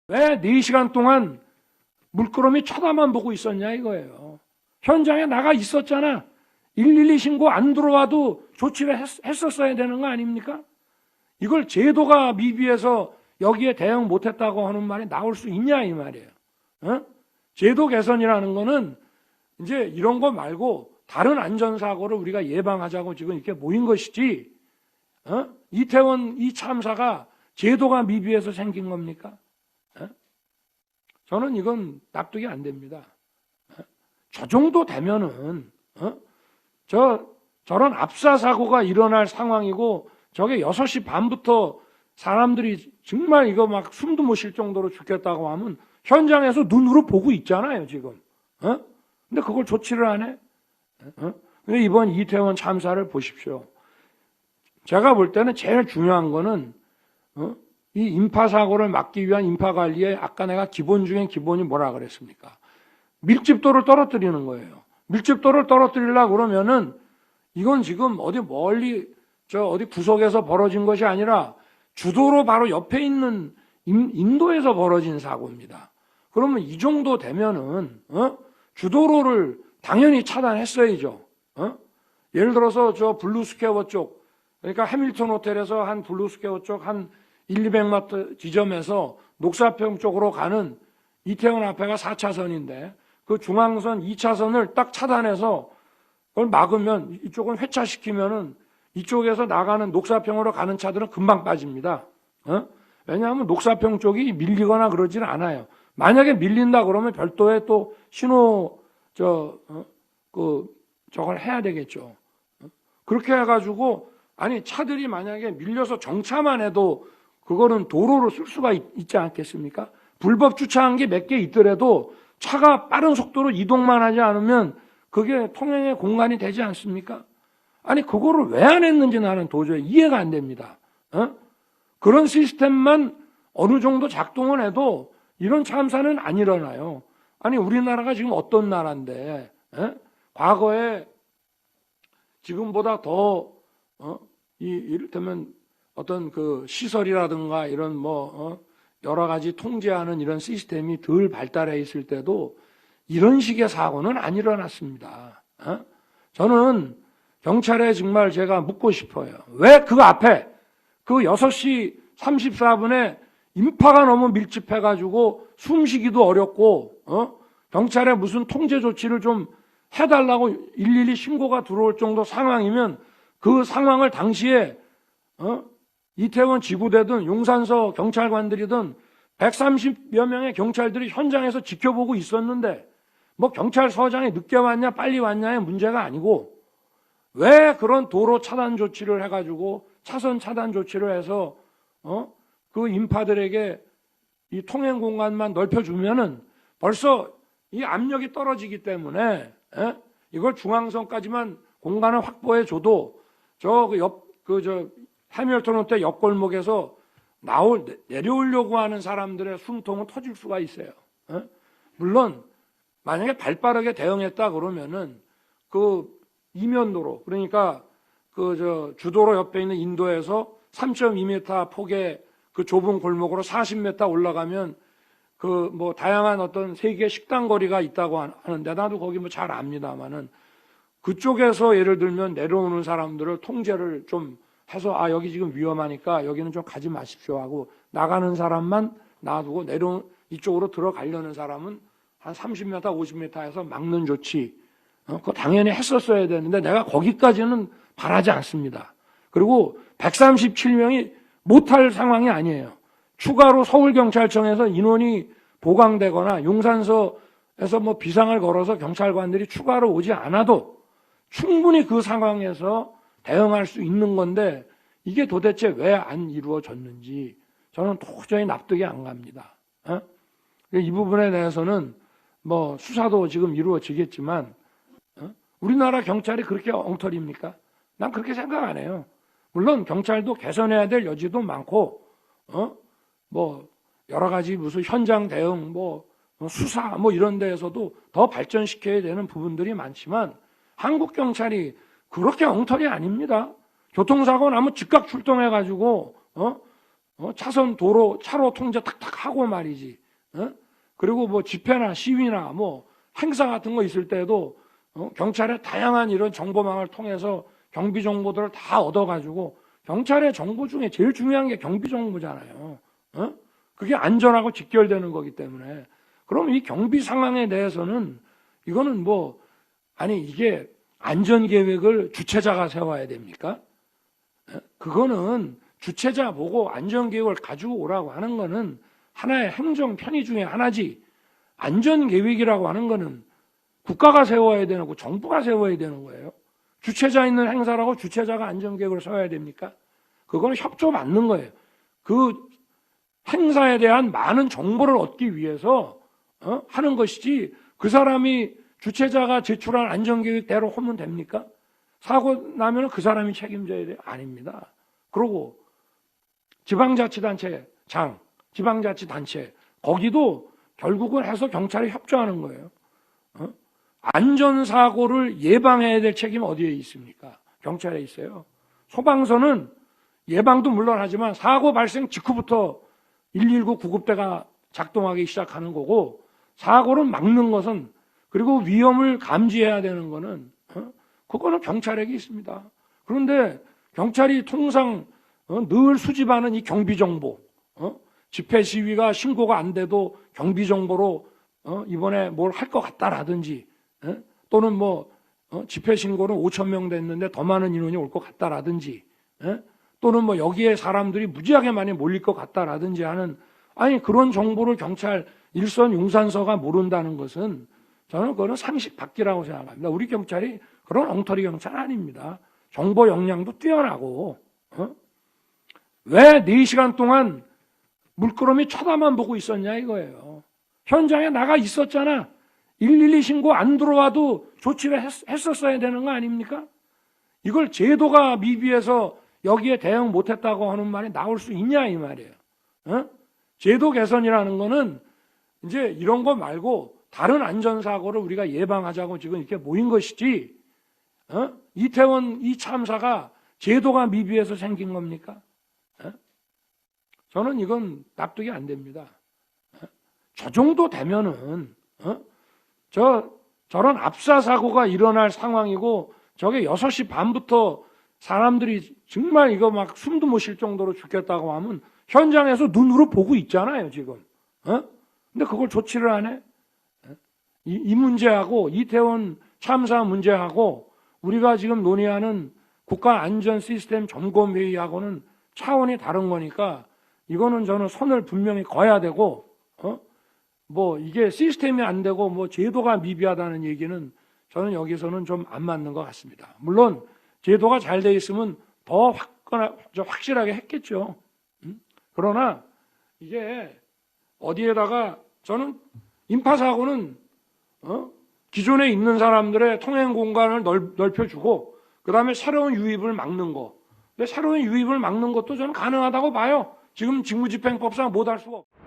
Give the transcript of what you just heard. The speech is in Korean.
왜 4시간 동안 물끄러미 쳐다만 보고 있었냐 이거예요. 현장에 나가 있었잖아. 112 신고 안 들어와도 조치를 했었어야 되는 거 아닙니까? 이걸 제도가 미비해서 여기에 대응 못했다고 하는 말이 나올 수 있냐 이 말이에요. 어? 제도 개선이라는 거는 이제 이런 거 말고 다른 안전사고를 우리가 예방하자고 지금 이렇게 모인 것이지, 이태원 이 참사가 제도가 미비해서 생긴 겁니까? 저는 이건 납득이 안 됩니다. 저 정도 되면은, 저런 압사사고가 일어날 상황이고, 저게 6시 반부터 사람들이 정말 이거 막 숨도 못 쉴 정도로 죽겠다고 하면 현장에서 눈으로 보고 있잖아요, 지금. 근데 그걸 조치를 안 해? 근데 이번 이태원 참사를 보십시오. 제가 볼 때는 제일 중요한 거는, 이 인파사고를 막기 위한 인파관리에 아까 내가 기본 중에 기본이 뭐라 그랬습니까? 밀집도를 떨어뜨리는 거예요. 밀집도를 떨어뜨리려고 그러면은 이건 지금 어디 멀리 어디 구석에서 벌어진 것이 아니라 주도로 바로 옆에 있는 인도에서 벌어진 사고입니다. 그러면 이 정도 되면은 주도로를 당연히 차단했어야죠. 예를 들어서 저 블루스퀘어 쪽, 그러니까 해밀턴 호텔에서 한 블루스퀘어 쪽 한 200m 지점에서 녹사평 쪽으로 가는 이태원 앞에가 4차선인데 그 중앙선 2차선을 딱 차단해서 그걸 막으면 이쪽은 회차시키면은 이쪽에서 나가는 녹사평으로 가는 차들은 금방 빠집니다. 왜냐하면 녹사평 쪽이 밀리거나 그러지는 않아요. 만약에 밀린다 그러면 별도의 또 신호 저걸 해야 되겠죠. 그렇게 해가지고 아니 차들이 만약에 밀려서 정차만 해도 그거는 도로로 쓸 수가 있지 않겠습니까? 불법 주차한 게 몇 개 있더라도 차가 빠른 속도로 이동만 하지 않으면 그게 통행의 공간이 되지 않습니까? 아니 그거를 왜 안 했는지 나는 도저히 이해가 안 됩니다. 그런 시스템만 어느 정도 작동을 해도 이런 참사는 안 일어나요. 아니 우리나라가 지금 어떤 나라인데 과거에 지금보다 더 이를테면 어떤 그 시설이라든가 이런 여러 가지 통제하는 이런 시스템이 덜 발달해 있을 때도 이런 식의 사고는 안 일어났습니다. 저는 경찰에 정말 제가 묻고 싶어요. 왜 그 앞에 그 6시 34분에 인파가 너무 밀집해가지고 숨쉬기도 어렵고 경찰에 무슨 통제 조치를 좀 해달라고 112 신고가 들어올 정도 상황이면 그 상황을 당시에 이태원 지구대든 용산서 경찰관들이든 130여 명의 경찰들이 현장에서 지켜보고 있었는데 뭐 경찰서장이 늦게 왔냐 빨리 왔냐의 문제가 아니고 왜 그런 도로 차단 조치를 해가지고 차선 차단 조치를 해서 그 인파들에게 이 통행 공간만 넓혀주면은 벌써 이 압력이 떨어지기 때문에 이걸 중앙선까지만 공간을 확보해줘도 해밀턴 호텔 옆골목에서 내려오려고 하는 사람들의 숨통은 터질 수가 있어요. 물론 만약에 발빠르게 대응했다 그러면은 그 이면도로 그러니까 주도로 옆에 있는 인도에서 3.2m 폭의 그 좁은 골목으로 40m 올라가면 다양한 어떤 세계 식당 거리가 있다고 하는데 나도 거기 잘 압니다만은 그쪽에서 예를 들면 내려오는 사람들을 통제를 좀 해서 여기 지금 위험하니까 여기는 좀 가지 마십시오 하고 나가는 사람만 놔두고 이쪽으로 들어가려는 사람은 한 30m, 50m에서 막는 조치 그거 당연히 했었어야 되는데 내가 거기까지는 바라지 않습니다. 그리고 137명이 못할 상황이 아니에요. 추가로 서울경찰청에서 인원이 보강되거나 용산서에서 비상을 걸어서 경찰관들이 추가로 오지 않아도 충분히 그 상황에서 대응할 수 있는 건데 이게 도대체 왜 안 이루어졌는지 저는 도저히 납득이 안 갑니다. 이 부분에 대해서는 수사도 지금 이루어지겠지만 우리나라 경찰이 그렇게 엉터리입니까? 난 그렇게 생각 안 해요. 물론 경찰도 개선해야 될 여지도 많고 여러 가지 무슨 현장 대응 수사 이런 데에서도 더 발전시켜야 되는 부분들이 많지만 한국 경찰이 그렇게 엉터리 아닙니다. 교통사고 나면 즉각 출동해가지고 차선 도로 차로 통제 탁탁 하고 말이지. 그리고 뭐 집회나 시위나 뭐 행사 같은 거 있을 때도 경찰의 다양한 이런 정보망을 통해서 경비 정보들을 다 얻어가지고, 경찰의 정보 중에 제일 중요한 게 경비 정보잖아요. 그게 안전하고 직결되는 거기 때문에. 그럼 이 경비 상황에 대해서는 이거는 뭐, 아니 이게 안전 계획을 주최자가 세워야 됩니까? 그거는 주최자 보고 안전 계획을 가지고 오라고 하는 거는 하나의 행정 편의 중에 하나지, 안전 계획이라고 하는 거는 국가가 세워야 되는 거, 정부가 세워야 되는 거예요. 주최자 있는 행사라고 주최자가 안전 계획을 세워야 됩니까? 그거는 협조 받는 거예요. 그 행사에 대한 많은 정보를 얻기 위해서 하는 것이지, 그 사람이 주최자가 제출한 안전계획대로 하면 됩니까? 사고 나면 그 사람이 책임져야 돼요? 아닙니다. 그리고 지방자치단체 장, 지방자치단체 거기도 결국은 해서 경찰이 협조하는 거예요. 안전사고를 예방해야 될 책임은 어디에 있습니까? 경찰에 있어요. 소방서는 예방도 물론 하지만 사고 발생 직후부터 119 구급대가 작동하기 시작하는 거고, 사고를 막는 것은, 그리고 위험을 감지해야 되는 거는 그거는 경찰에게 있습니다. 그런데 경찰이 통상 늘 수집하는 이 경비정보, 집회 시위가 신고가 안 돼도 경비정보로 이번에 뭘 할 것 같다라든지, 또는 뭐 집회 신고는 5,000명 됐는데 더 많은 인원이 올 것 같다라든지, 또는 뭐 여기에 사람들이 무지하게 많이 몰릴 것 같다라든지 하는, 아니 그런 정보를 경찰 일선 용산서가 모른다는 것은 저는 그거는 상식 밖이라고 생각합니다. 우리 경찰이 그런 엉터리 경찰 아닙니다. 정보 역량도 뛰어나고, 왜 4시간 동안 물끄러미 쳐다만 보고 있었냐 이거예요. 현장에 나가 있었잖아. 112 신고 안 들어와도 조치를 했었어야 되는 거 아닙니까? 이걸 제도가 미비해서 여기에 대응 못했다고 하는 말이 나올 수 있냐 이 말이에요. 제도 개선이라는 거는 이제 이런 거 말고 다른 안전사고를 우리가 예방하자고 지금 이렇게 모인 것이지, 이태원 이 참사가 제도가 미비해서 생긴 겁니까? 저는 이건 납득이 안 됩니다. 저 정도 되면은 저런 압사 사고가 일어날 상황이고, 저게 6시 반부터 사람들이 정말 이거 막 숨도 못 쉴 정도로 죽겠다고 하면 현장에서 눈으로 보고 있잖아요 지금. 근데 그걸 조치를 안 해? 이 문제하고 이태원 참사 문제하고 우리가 지금 논의하는 국가안전시스템 점검회의하고는 차원이 다른 거니까, 이거는 저는 선을 분명히 그어야 되고, 뭐 이게 시스템이 안 되고 뭐 제도가 미비하다는 얘기는 저는 여기서는 좀 안 맞는 것 같습니다. 물론 제도가 잘 돼 있으면 더 확실하게 했겠죠. 그러나 이게 어디에다가, 저는 인파사고는 기존에 있는 사람들의 통행 공간을 넓혀주고, 그 다음에 새로운 유입을 막는 거. 근데 새로운 유입을 막는 것도 저는 가능하다고 봐요. 지금 직무집행법상 못할 수가 없어요.